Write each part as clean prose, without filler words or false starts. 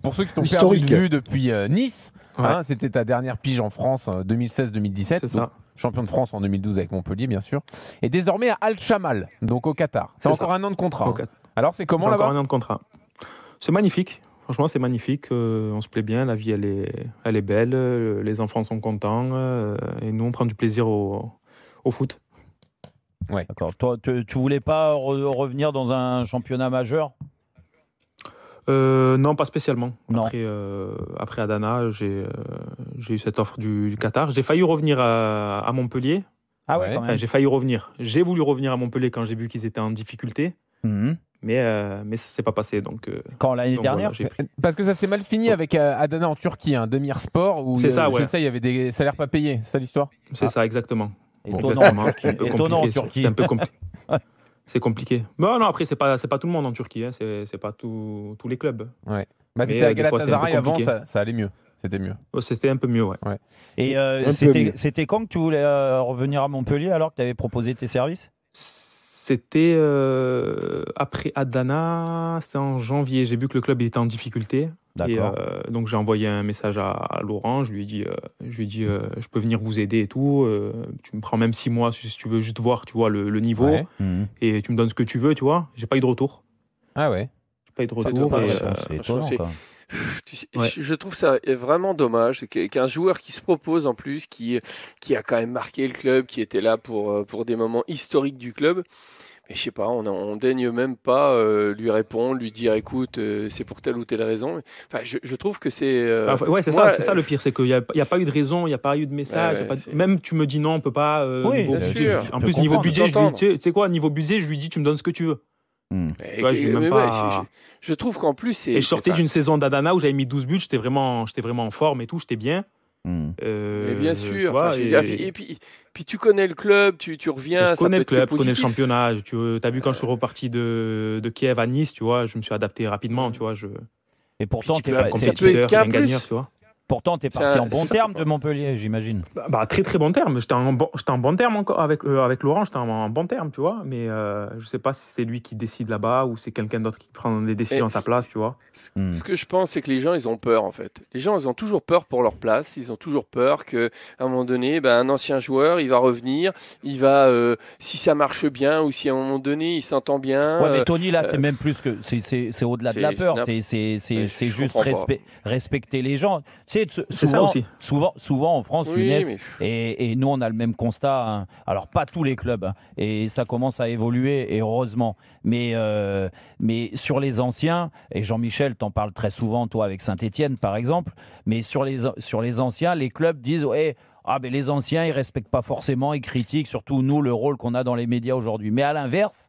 pour ceux qui t'ont perdu Historique. de vue depuis Nice, Ouais. hein, c'était ta dernière pige en France 2016-2017. C'est ça. Champion de France en 2012 avec Montpellier, bien sûr. Et désormais à Al-Shamal, donc au Qatar. Tu C'est as ça. encore un an de contrat. Au hein. Qatar. Alors, c'est comment J'ai encore là-bas? un an de contrat. C'est magnifique. Franchement, c'est magnifique. On se plaît bien. La vie, elle est belle. Les enfants sont contents. Et nous, on prend du plaisir au foot. D'accord. Toi, tu voulais pas revenir dans un championnat majeur? Non, pas spécialement. Non. Après Adana, j'ai eu cette offre du Qatar. J'ai failli revenir à Montpellier. Ah ouais, Ouais. quand Enfin, même. j'ai failli revenir. J'ai voulu revenir à Montpellier quand j'ai vu qu'ils étaient en difficulté. Mhm. Mais ça ne s'est pas passé. Donc, Quand l'année donc dernière? voilà, j'ai pris. Parce que ça s'est mal fini avec Adana en Turquie, un Demir Sport, où C'est ça, ouais. il y avait des salaires pas payés. C'est ça l'histoire? C'est ça, exactement. Étonnant, Exactement. en Turquie. C'est un peu Étonnant en compliqué, Turquie. C'est un peu compliqué. C'est compliqué. Non, après, c'est pas tout le monde en Turquie. Hein. C'est pas tous les clubs. Bah, Mais, t'étais à des fois, c'est un peu Galatasaray avant, compliqué. ça allait mieux. C'était mieux. C'était un peu mieux, ouais. Et Un peu mieux. c'était quand que tu voulais revenir à Montpellier alors que tu avais proposé tes services? C'était après Adana, c'était en janvier. J'ai vu que le club était en difficulté. Et D'accord. donc j'ai envoyé un message à Laurent. Je lui ai dit, je peux venir vous aider et tout. Tu me prends même 6 mois si tu veux juste voir, tu vois, le niveau. Ouais. Mhm. Et tu me donnes ce que tu veux, tu vois. J'ai pas eu de retour. Ah ouais. J'ai pas eu de C'est retour. dommage. et, C'est étonnant, c'est- quoi. Ouais. Je trouve ça vraiment dommage qu'un joueur qui se propose en plus, qui a quand même marqué le club, qui était là pour des moments historiques du club, mais je sais pas, on daigne même pas lui répondre, lui dire écoute, c'est pour telle ou telle raison. Enfin, je trouve que c'est. ouais, c'est moi, ça le pire, c'est qu'il n'y a pas eu de raison, il n'y a pas eu de message. Ouais, y a pas de- c'est- Même tu me dis non, on peut pas. Oui, niveau bien budget, sûr. en Je plus, peux niveau comprendre, budget, je lui t'entendre. dis, tu sais quoi, niveau budget, je lui dis, tu me donnes ce que tu veux. Mhm. Et- Ouais, je vais même mais pas- je trouve qu'en plus c'est. Et je sortais c'est- d'une saison d'Adana où j'avais mis 12 buts, j'étais vraiment en forme et tout, j'étais bien. Mhm. Mais bien Tu sûr. vois, Enfin, je veux dire, puis tu connais le club, tu reviens. je ça connais peut le être que club, je connais le positif. championnat. Tu as vu quand je suis reparti de Kiev à Nice, tu vois, je me suis adapté rapidement, tu vois. Et pourtant, Puis tu t'es peux- pas- ça t'es- peut être qu'un un gagneur, plus. tu vois. pourtant, t'es C'est parti un- en bon c'est ça, terme quoi. de Montpellier, j'imagine. Bah, très très bon terme. J'étais en bon terme encore avec Laurent, j'étais en bon terme, tu vois. Mais je sais pas si c'est lui qui décide là-bas ou c'est quelqu'un d'autre qui prend des décisions à sa place, tu vois. Mhm. Ce que je pense, c'est que les gens, ils ont peur, en fait. Les gens, ils ont toujours peur pour leur place. Ils ont toujours peur qu'à un moment donné, un ancien joueur, il va revenir, il va, si ça marche bien ou si à un moment donné, il s'entend bien. Ouais, mais Tony, là, c'est même plus que. C'est au-delà de la c'est- peur. je C'est je juste comprends pas. respecter les gens. Tu sais, C'est ça aussi. souvent en France, Oui, Younes, mais- et nous, on a le même constat. Hein. Alors, pas tous les clubs. Hein, et ça commence à évoluer, et heureusement. Mais sur les anciens, et Jean-Michel, t'en parles très souvent, toi, avec Saint-Étienne, par exemple, mais sur les anciens, les clubs disent ouais, ah, mais les anciens, ils respectent pas forcément, ils critiquent, surtout nous, le rôle qu'on a dans les médias aujourd'hui. Mais à l'inverse,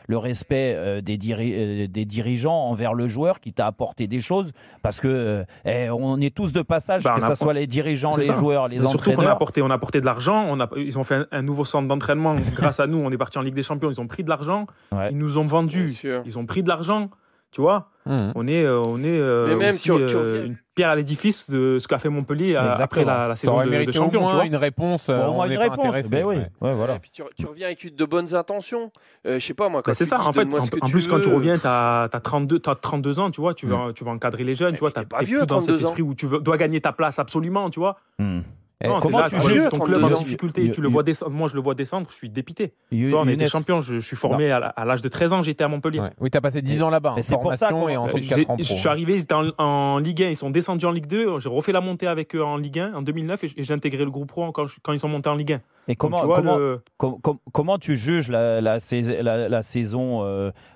le respect des dirigeants envers le joueur qui t'a apporté des choses, parce que on est tous de passage, Bah, que on ce a- soit les dirigeants, C'est les ça. joueurs, les Mais surtout qu'on a entraîneurs. apporté de l'argent. Ils ont fait un nouveau centre d'entraînement grâce à nous. On est parti en Ligue des Champions. Ils ont pris de l'argent. Ouais. Ils nous ont Bien vendu. sûr. Ils ont pris de l'argent. Tu vois, Mhm. on est Mais même, aussi, tu reviens- une pierre à l'édifice de ce qu'a fait Montpellier après Exactement. la Ça saison aurait de mérité au champion. Tu moins vois. une réponse. Bon, au moins on une n'est pas réponse. intéressé. Ben oui, Ouais. ouais, voilà. Et puis tu reviens avec de bonnes intentions. Je sais pas, moi, quand Bah, c'est tu ça, dis, en fait. donne-moi ce que En tu plus, quand tu veux, reviens, tu as 32 ans, tu vois, tu vas encadrer les jeunes, Mais tu vois, t'es tu pas n'es vieux plus à dans cet 32 ans. esprit où dois gagner ta place absolument, tu vois. Hmm. Eh, Non, comment c'est là, tu tu vois juges ton club en 32 ans. difficulté, tu le vois descendre. Moi, je le vois descendre, je suis dépité. Tu vois, on a été Younes, champion, je suis formé à l'âge de 13 ans, j'étais à Montpellier. Ouais. Oui, tu as passé 10 ans là-bas, Mais en c'est pour ça formation qu'on- et ensuite J'ai- 4 ans pro. je suis arrivé, ils étaient en Ligue 1, ils sont descendus en Ligue 2. J'ai refait la montée avec eux en Ligue 1 en 2009 et j'ai intégré le groupe pro quand ils sont montés en Ligue 1. et Donc, tu vois, comment tu juges la saison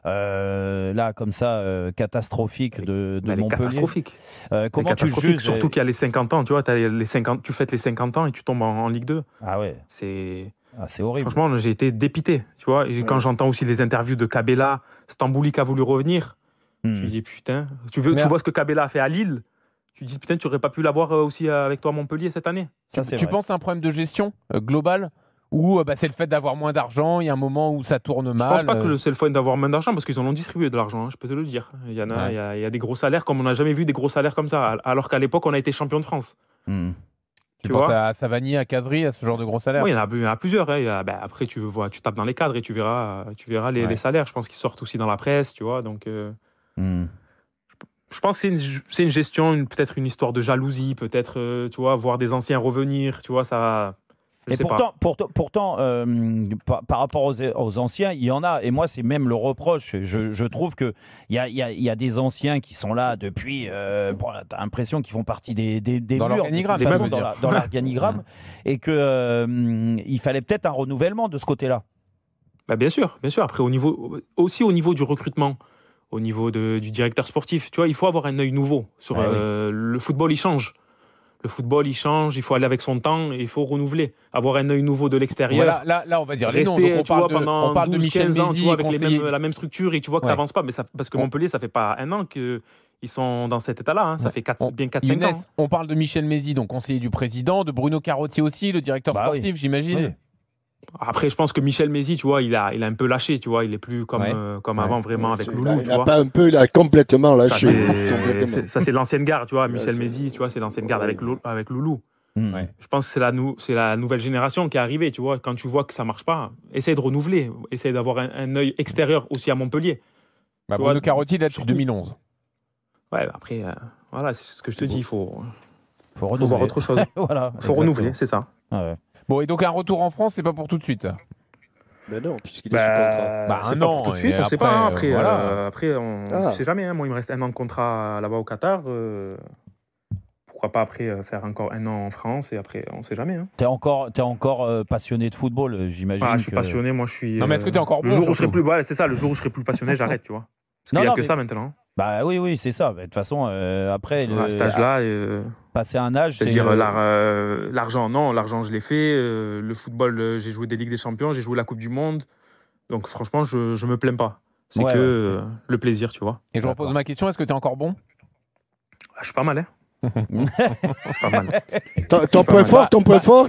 là comme ça catastrophique de elle est Montpellier? catastrophique. Comment tu Catastrophique, juges surtout qu'il y a les 50 ans, tu vois, tu fêtes les 50 ans et tu tombes en Ligue 2. Ah ouais, C'est c'est horrible. Franchement, j'ai été dépité, tu vois. Et quand j'entends aussi les interviews de Kabela, Stambouli qui a voulu revenir, je Hmm. me dis putain, tu Mais- vois ce que Kabela a fait à Lille, tu te dis putain, tu aurais pas pu l'avoir aussi avec toi à Montpellier cette année. Ça, c'est Tu vrai. penses à un problème de gestion global ou c'est le fait d'avoir moins d'argent, il y a un moment où ça tourne Je mal pense pas que c'est le fait d'avoir moins d'argent parce qu'ils en ont distribué de l'argent, hein, je peux te le dire. Il y en a, Ouais. il y a des gros salaires comme on n'a jamais vu des gros salaires comme ça, alors qu'à l'époque on a été champion de France. Hmm. Tu tu penses vois. à Savani, à Cazerie, à ce genre de gros salaires? Oui, il y en a plusieurs. Hein. Après, tu tapes dans les cadres et tu verras Ouais. les salaires. Je pense qu'ils sortent aussi dans la presse, tu vois. Donc, Je pense que c'est une gestion, peut-être une histoire de jalousie, peut-être, tu vois, voir des anciens revenir, tu vois, ça. Et pourtant, par rapport aux anciens, il y en a. Et moi, c'est même le reproche. Je trouve qu'il y a des anciens qui sont là depuis. T'as l'impression qu'ils font partie des dans murs, l'organigramme, dans l'organigramme, et qu'il fallait peut-être un renouvellement de ce côté-là. Bah bien sûr. Après, au niveau du recrutement, au niveau du directeur sportif, tu vois, il faut avoir un œil nouveau. Le football, il change. Le football, il change, il faut aller avec son temps et il faut renouveler. Avoir un œil nouveau de l'extérieur. Là, on va dire rester, les noms. Donc on parle de Michel Mézy, tu vois, avec conseiller... la même structure et tu vois que tu n'avances pas. Mais parce que Montpellier, ça fait pas un an qu'ils sont dans cet état-là. Hein. Ça fait bien 4-5 ans. On parle de Michel Mézy, donc conseiller du président, de Bruno Carotti aussi, le directeur sportif, j'imagine. Oui. Après, je pense que Michel Mézy, tu vois, il a un peu lâché, tu vois, il est plus comme avant, vraiment, avec Loulou. Il a pas un peu, il a complètement lâché. Ça, c'est l'ancienne garde, tu vois. Michel Mézy, tu vois, c'est l'ancienne garde avec Loulou. Je pense que c'est la nouvelle génération qui est arrivée, tu vois. Quand tu vois que ça marche pas, essaye de renouveler, essaye d'avoir un œil extérieur aussi à Montpellier. Bruno Carotti, là, depuis 2011. Ouais, après, voilà, c'est ce que je te dis, il faut voir autre chose. Voilà, il faut renouveler, c'est ça. Ouais. Bon, et donc un retour en France, c'est pas pour tout de suite. Ben non, puisqu'il est sous contrat. C'est pas pour tout de suite, on ne sait pas. Hein, après, on ne sait jamais. Hein. Moi, il me reste 1 an de contrat là-bas au Qatar. Pourquoi pas après faire encore 1 an en France et après, on ne sait jamais. Hein. T'es encore passionné de football, j'imagine. Je suis passionné, moi je suis. Non, mais est-ce que t'es encore bon? Le jour où je serai plus, c'est ça. Le jour où je serai plus passionné, j'arrête, tu vois. Parce qu'il n'y a que ça maintenant. Bah oui, c'est ça. De toute façon, après, à cet âge-là, passer un âge, c'est dire l'argent. Non, l'argent, je l'ai fait. Le football, j'ai joué des Ligues des Champions, j'ai joué la Coupe du Monde. Donc franchement, je me plains pas. C'est le plaisir, tu vois. Et je repose ma question, est-ce que tu es encore bon? Je suis pas mal, hein. C'est pas mal. Ton point fort,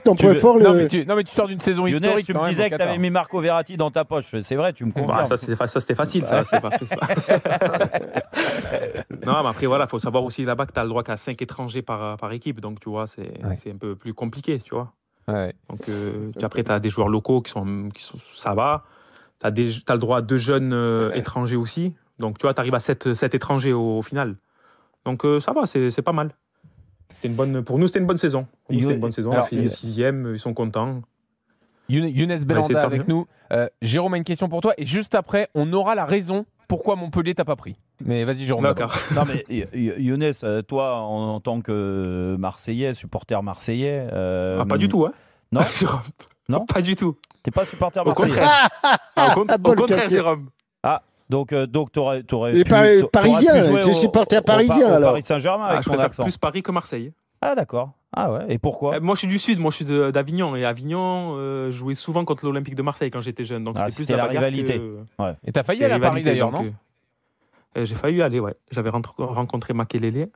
Non, mais tu sors d'une saison historique. Tu me disais que tu avais mis Marco Verratti dans ta poche. C'est vrai, tu me confirmes. Ça, c'était facile, ça. C'est pas... Non, mais après, voilà, il faut savoir aussi là-bas que tu as le droit qu'à 5 étrangers par équipe. Donc, tu vois, c'est un peu plus compliqué, tu vois. Ouais. Donc, après, tu as des joueurs locaux qui sont ça va. Tu as le droit à 2 jeunes étrangers aussi. Donc, tu vois, tu arrives à 7 étrangers au final. Donc, ça va, c'est pas mal. Pour nous, c'était une bonne saison. On a fini 6e, ils sont contents. Younes Belhanda avec nous. Jérôme a une question pour toi. Et juste après, on aura la raison pourquoi Montpellier t'a pas pris. Mais vas-y, Jérôme. D'accord. Non, mais Younes, toi, en tant que Marseillais, supporter marseillais. Pas du tout, hein. Non. Non, pas du tout. T'es pas supporter marseillais. Au contraire, Jérôme. Donc t'aurais parisien, tu es supporter parisien alors. Paris Saint-Germain avec je ton préfère accent. plus Paris que Marseille. Ah d'accord. Ah ouais. Et pourquoi? Moi je suis du sud, moi je suis d'Avignon et Avignon jouait souvent contre l'Olympique de Marseille quand j'étais jeune. Donc c'était plus la rivalité. Ouais. Et t'as failli aller à Paris d'ailleurs, non? J'ai failli y aller, ouais. J'avais rencontré Makelele.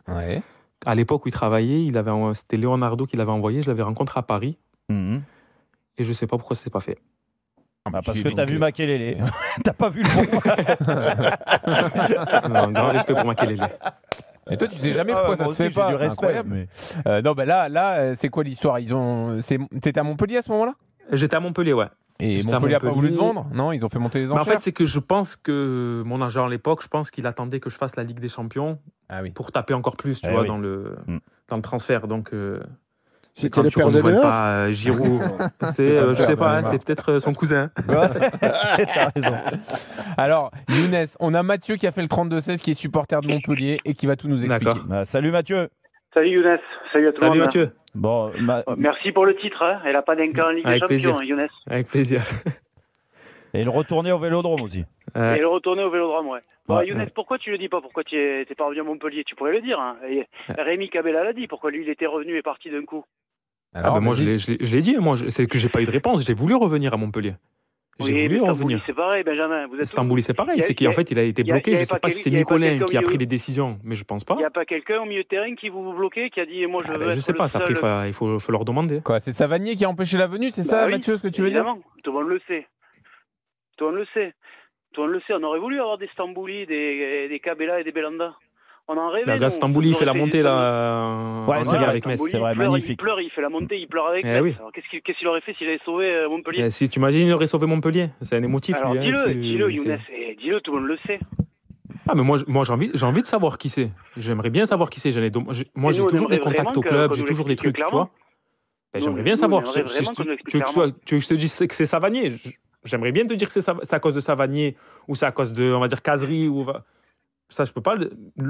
Ouais. À l'époque où il travaillait, c'était Leonardo qui l'avait envoyé. Je l'avais rencontré à Paris. Et je sais pas pourquoi ça s'est pas fait. Parce que t'as vu Makelele. T'as pas vu le bon. Non, grand respect pour Makelele. Et toi, tu sais jamais pourquoi ça se fait pas. Du respect. Mais... non, là, c'est quoi l'histoire? T'étais à Montpellier à ce moment-là? J'étais à Montpellier, ouais. Et Montpellier n'a pas voulu te vendre? Non, ils ont fait monter les enchères. En fait, c'est que je pense que mon agent à l'époque, je pense qu'il attendait que je fasse la Ligue des Champions pour taper encore plus, tu vois, dans le transfert. Donc, c'était le père de Neuer. Pas Giroud, je sais pas, c'est peut-être son cousin. T'as raison. Alors, Younes, on a Mathieu qui a fait le 32-16, qui est supporter de Montpellier et qui va tout nous expliquer. Salut Mathieu. Salut Younes, salut à tout le monde. Salut Mathieu. Bon, merci pour le titre, hein. Elle n'a pas d'un cas en Ligue des Champions, Younes. Avec plaisir. Et le retourner au Vélodrome aussi. Et le retourner au Vélodrome, ouais. Bon, Younes, pourquoi tu le dis pas? Pourquoi tu n'es pas revenu à Montpellier? Tu pourrais le dire. Hein. Rémi Cabella l'a dit. Pourquoi lui, il était revenu et parti d'un coup? Alors, moi, je l'ai dit. Moi, c'est que j'ai pas eu de réponse. J'ai voulu revenir à Montpellier. J'ai voulu revenir. C'est pareil, Benjamin. Stambouli, c'est pareil. C'est qu'en fait, il a été bloqué. Je ne sais pas si c'est Nicolin qui a pris les décisions, mais je pense pas. Il n'y a pas quelqu'un au milieu de terrain qui vous bloquait, qui a dit moi je veux. Je sais pas. Après, il faut leur demander. Quoi? C'est Savanier qui a empêché la venue, c'est ça, Mathieu, ce que tu veux dire? Tout le monde le sait. Tout le monde le sait. On aurait voulu avoir des Stambouli, des Cabella et des Belhanda. On en rêvait. Là, Stambouli, il fait la montée là. Ouais, c'est avec Metz. C'est vrai, magnifique. Il pleure, il fait la montée, il pleure avec Metz. Oui. Alors, qu'est-ce qu'il aurait fait s'il avait sauvé Montpellier? Si tu imagines, il aurait sauvé Montpellier. C'est un émotif. Alors dis-le, Younes. Dis-le, tout le monde le sait. Ah, mais moi j'ai envie de savoir qui c'est. J'aimerais bien savoir qui c'est. Moi, j'ai toujours des contacts au club, j'ai toujours des trucs, tu vois. J'aimerais bien savoir. Tu veux que je te dise que c'est Savanier? J'aimerais bien te dire que c'est à cause de Savanier ou c'est à cause de, on va dire, Cazerie. Ça, je peux pas.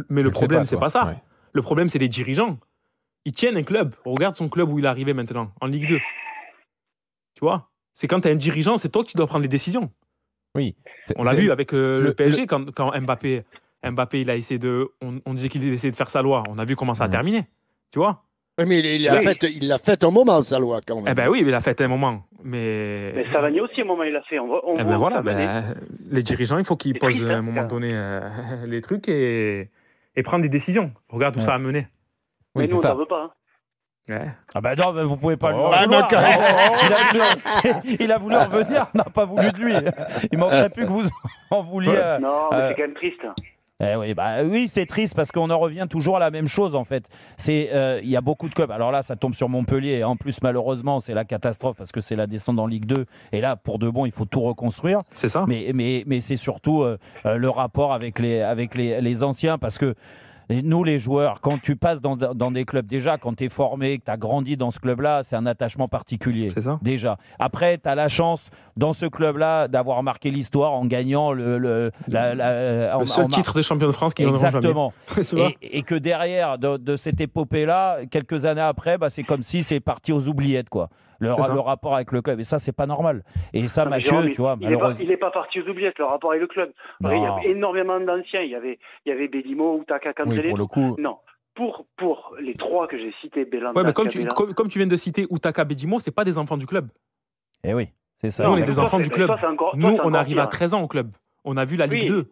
Mais le problème, c'est pas ça. Ouais. Le problème, c'est les dirigeants. Ils tiennent un club. Regarde son club où il est arrivé maintenant, en Ligue 2. Tu vois? C'est quand tu es un dirigeant, c'est toi qui dois prendre les décisions. Oui. On l'a vu avec le PSG quand Mbappé, il a essayé on disait qu'il essayait de faire sa loi. On a vu comment ça a terminé. Tu vois? Oui, mais il l'a fait un moment, sa loi, quand même. Eh ben oui, il a fait un moment. Mais Savanier aussi, un moment, il l'a fait. Les dirigeants, il faut qu'ils posent à un moment donné les trucs et prendre des décisions. Regarde où ça a mené. Mais nous, on n'en veut pas. Hein. Ouais. Ah ben non, vous pouvez pas le vouloir. Il a voulu revenir, on n'a pas voulu de lui. Il manquerait plus que vous en vouliez. Non, mais c'est quand même triste. Oui, c'est triste parce qu'on en revient toujours à la même chose en fait. Il y a beaucoup de clubs. Alors là, ça tombe sur Montpellier. En plus, malheureusement, c'est la catastrophe parce que c'est la descente en Ligue 2. Et là, pour de bon, il faut tout reconstruire. C'est ça. Mais c'est surtout le rapport avec les anciens parce que nous, les joueurs, quand tu passes dans des clubs, déjà, quand tu es formé, que tu as grandi dans ce club-là, c'est un attachement particulier. C'est ça. Déjà. Après, tu as la chance, dans ce club-là, d'avoir marqué l'histoire en gagnant le seul titre de champion de France qu'ils n'auront jamais. Exactement. Et que derrière de cette épopée-là, quelques années après, c'est comme si c'est parti aux oubliettes, quoi. Le rapport avec le club. Et ça, c'est pas normal. Et ça, Mathieu, Jérôme, tu vois, malheureusement. Il n'est pas parti aux oubliettes, le rapport avec le club. Il y avait énormément d'anciens. Il y avait Bédimo, Outaka, Cantele. Oui, pour le coup. Non. Pour les trois que j'ai cités, Belanda, mais comme tu viens de citer Outaka, Bédimo, c'est pas des enfants du club. Eh oui, c'est ça. Nous, on est des enfants du club. Nous, on arrive à 13 ans au club. On a vu la Ligue 2.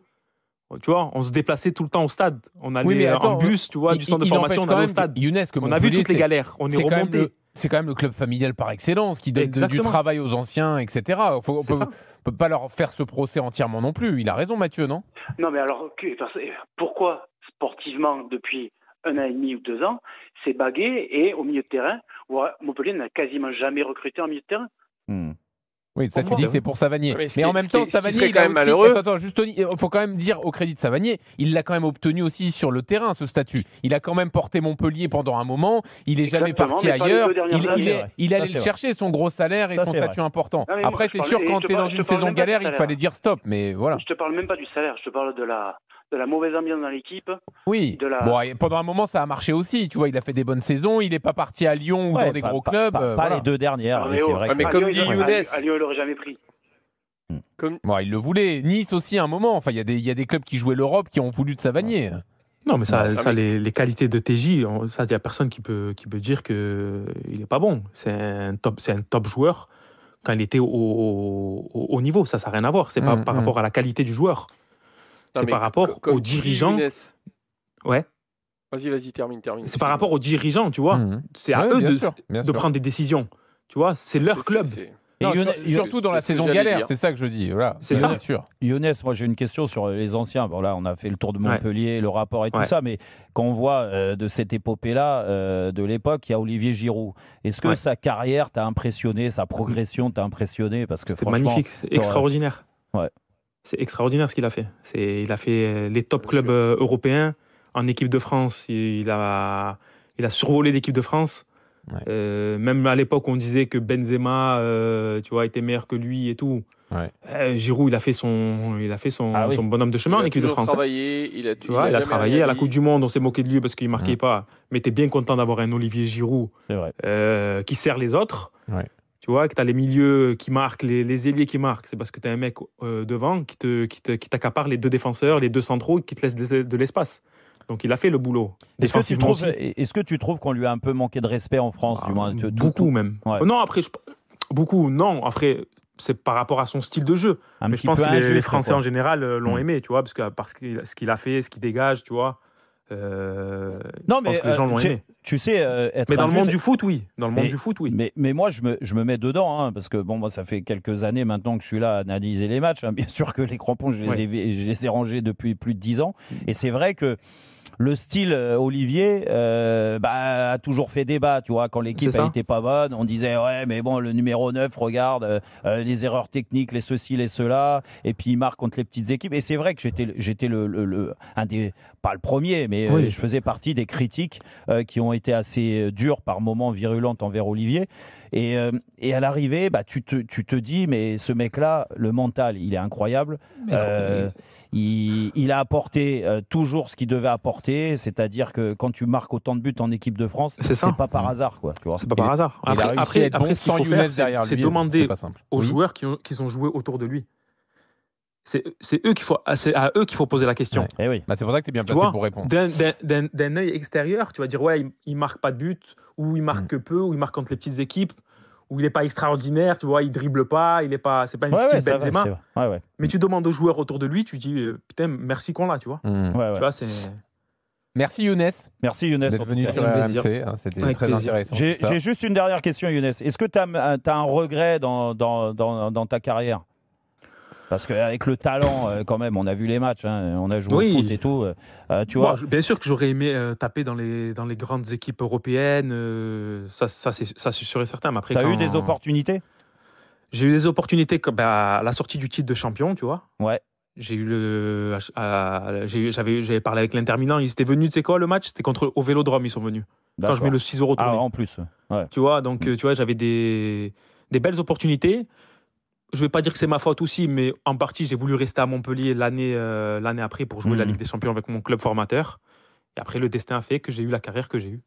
Tu vois, on se déplaçait tout le temps au stade. On allait en bus, tu vois, du centre de formation, on allait au stade. On a vu toutes les galères. On est remonté. C'est quand même le club familial par excellence qui donne du travail aux anciens, etc. On peut pas leur faire ce procès entièrement non plus. Il a raison, Mathieu, non? Non, mais alors, pourquoi sportivement, depuis 1 an et demi ou 2 ans, c'est bagué et au milieu de terrain, Montpellier n'a quasiment jamais recruté en milieu de terrain. Oui, ça tu dis que c'est pour Savanier. Mais en même temps, Savanier, il a aussi... malheureux. Attends, juste, il faut quand même dire au crédit de Savanier, il l'a quand même obtenu aussi sur le terrain, ce statut. Il a quand même porté Montpellier pendant un moment. Il n'est jamais parti ailleurs. Il allait le chercher, son gros salaire et son statut important. Après, c'est sûr, quand tu es dans une saison galère, il fallait dire stop. Mais voilà. Je te parle même pas du salaire. Je te parle de la mauvaise ambiance dans l'équipe. Oui. Bon, pendant un moment, ça a marché aussi. Tu vois, il a fait des bonnes saisons. Il n'est pas parti à Lyon ou dans des gros clubs. Pas les 2 dernières. Mais comme dit Younes, à Lyon, il l'aurait jamais pris. Il le voulait. Nice aussi, à un moment. Enfin, il y a des clubs qui jouaient l'Europe qui ont voulu de Savanier. Non, mais les qualités de TJ, ça, il n'y a personne qui peut dire qu'il n'est pas bon. C'est un top joueur quand il était au niveau. Ça n'a rien à voir. C'est pas par rapport à la qualité du joueur. C'est par rapport aux dirigeants. Ouais. Vas-y, termine. C'est par rapport aux dirigeants, tu vois. C'est à eux de prendre des décisions. Tu vois, c'est leur club. Surtout dans la saison galère, c'est ça que je dis. Voilà, c'est ça. Sûr. Younes, moi j'ai une question sur les anciens. Bon, là, on a fait le tour de Montpellier, le rapport et tout ça, mais quand on voit de cette épopée-là, de l'époque, il y a Olivier Giroud. Est-ce que sa carrière t'a impressionné, sa progression t'a impressionné? Parce que c'est magnifique, c'est extraordinaire. Ouais. C'est extraordinaire ce qu'il a fait. Il a fait les top clubs européens. En équipe de France, il a survolé l'équipe de France. Ouais. Même à l'époque, on disait que Benzema, tu vois, était meilleur que lui et tout. Ouais. Giroud, il a fait son bonhomme de chemin en équipe de France. Il a travaillé. À la Coupe du Monde, on s'est moqué de lui parce qu'il marquait pas. Mais t'es bien content d'avoir un Olivier Giroud qui sert les autres. Ouais. Tu vois, que tu as les milieux qui marquent, les ailiers qui marquent. C'est parce que tu as un mec devant qui t'accapare les 2 défenseurs, les 2 centraux, qui te laisse de l'espace. Donc il a fait le boulot. Est-ce que tu trouves qu'on lui a un peu manqué de respect en France, du moins, beaucoup même. Ouais. Non, après, beaucoup, non. Après, c'est par rapport à son style de jeu. Mais je pense que les Français en général l'ont aimé, tu vois, parce que ce qu'il a fait, ce qu'il dégage, tu vois. Non, mais les gens l'ont aimé. Tu sais, mais dans le monde du foot, oui. Mais moi, je me mets dedans, parce que moi, ça fait quelques années maintenant que je suis là à analyser les matchs. Bien sûr que les crampons, je les ai rangés depuis plus de 10 ans. Et c'est vrai que le style Olivier a toujours fait débat, tu vois, quand l'équipe n'était pas bonne, on disait ouais mais bon le numéro 9 regarde les erreurs techniques, les ceci, les cela, et puis il marque contre les petites équipes, et c'est vrai que j'étais un des, pas le premier, mais je faisais partie des critiques qui ont été assez dures, par moments virulentes envers Olivier, et à l'arrivée tu te dis mais ce mec-là, le mental il est incroyable, il a apporté toujours ce qu'il devait apporter, c'est-à-dire que quand tu marques autant de buts en équipe de France, c'est pas par hasard, quoi. Tu vois. C'est pas par hasard. Après, ce qu'il faut faire, c'est demander aux joueurs qui ont joué autour de lui. C'est à eux qu'il faut poser la question. Ouais. Oui. C'est pour ça que tu es bien placé pour répondre. D'un œil extérieur, tu vas dire ouais, il marque pas de but, ou il marque que peu, ou il marque contre les petites équipes, où il n'est pas extraordinaire, tu vois, il dribble pas, c'est pas une style Benzema. Mais tu demandes aux joueurs autour de lui, tu dis putain, merci qu'on l'a, tu vois. Tu vois, c'est... Merci Younes. Merci Younes d'être venu sur RMC, c'était très intéressant. J'ai juste une dernière question, Younes. Est-ce que tu as un regret dans ta carrière ? Parce qu'avec le talent, quand même, on a vu les matchs, on a joué au foot et tout. Tu vois. Bien sûr que j'aurais aimé taper dans les grandes équipes européennes, ça c'est sûr et certain. Tu as eu des opportunités ? J'ai eu des opportunités à la sortie du titre de champion, tu vois. Ouais. J'avais parlé avec l'Inter Milan, ils étaient venus, tu sais quoi, le match, c'était au Vélodrome, ils sont venus. Quand je mets le 6 € tourné. En plus. Ouais. Tu vois, donc tu vois, j'avais des belles opportunités. Je ne vais pas dire que c'est ma faute aussi, mais en partie, j'ai voulu rester à Montpellier l'année après pour jouer la Ligue des Champions avec mon club formateur. Et après, le destin a fait que j'ai eu la carrière que j'ai eue.